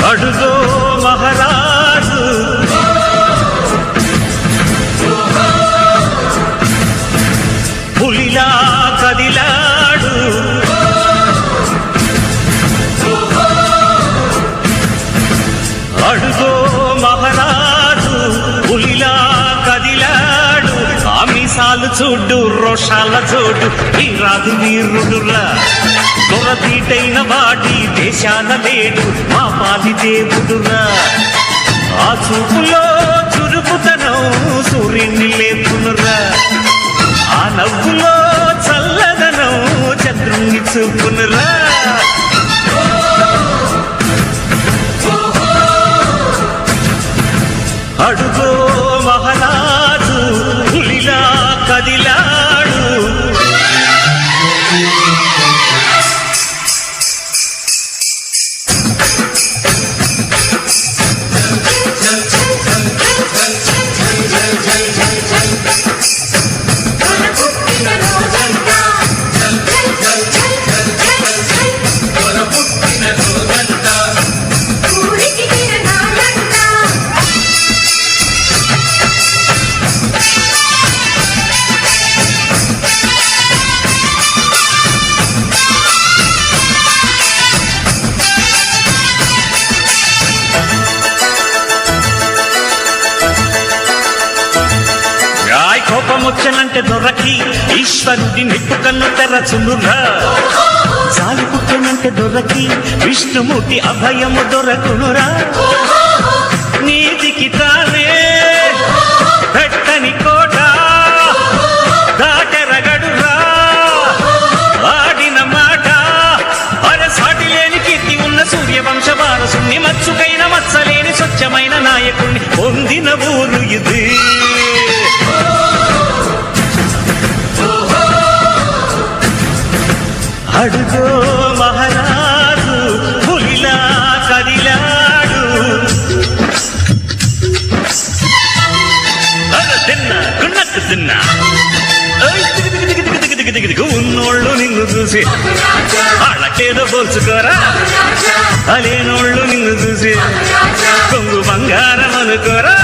అడుగో మహారాజు పులిలా కదిలాడు అడుగో మహారాజు పులిలా కదిలాడు ఆమిసాలు చూడు రోషాల చూడు ఈ రాజు వీరుడురా దొరతీటైన వాడి దేశాన లేడు మా పాలి దేవుడురా ఆ చూపులో చురుకుతనం సూర్యుని లేపునురా ఆ నవ్వులో చల్లదనం చంద్రుణ్ణి చూపునురా అడుగో మహారాజు పులిలా కదిలాడు కోపమొచ్చనంటే దొరకి ఈశ్వరుడి నిప్పు కన్ను తెరచునురా చాలు పుట్టనంటే దొరకి విష్ణుమూర్తి అభయము దొరకునురా నీతికి తానే పెట్టని కోట దాటెరగడురా ఆడిన మాట అరసాటి లేని కీర్తి ఉన్న సూర్యవంశ వారసుని మచ్చుకైన మచ్చలేని స్వచ్ఛమైన నాయకుణ్ణి పొందిన ఊరు ఇది అడుగో మహారాజు పులిలా కదిలాడు తిన్నా గున్నట్టు తిన్నా ఉన్నోళ్ళు నిన్ను చూసి వాళ్ళకేదో పోల్చుకోరా అలేనోళ్ళు నిన్ను చూసి కొంగు బంగారం అనుకోరా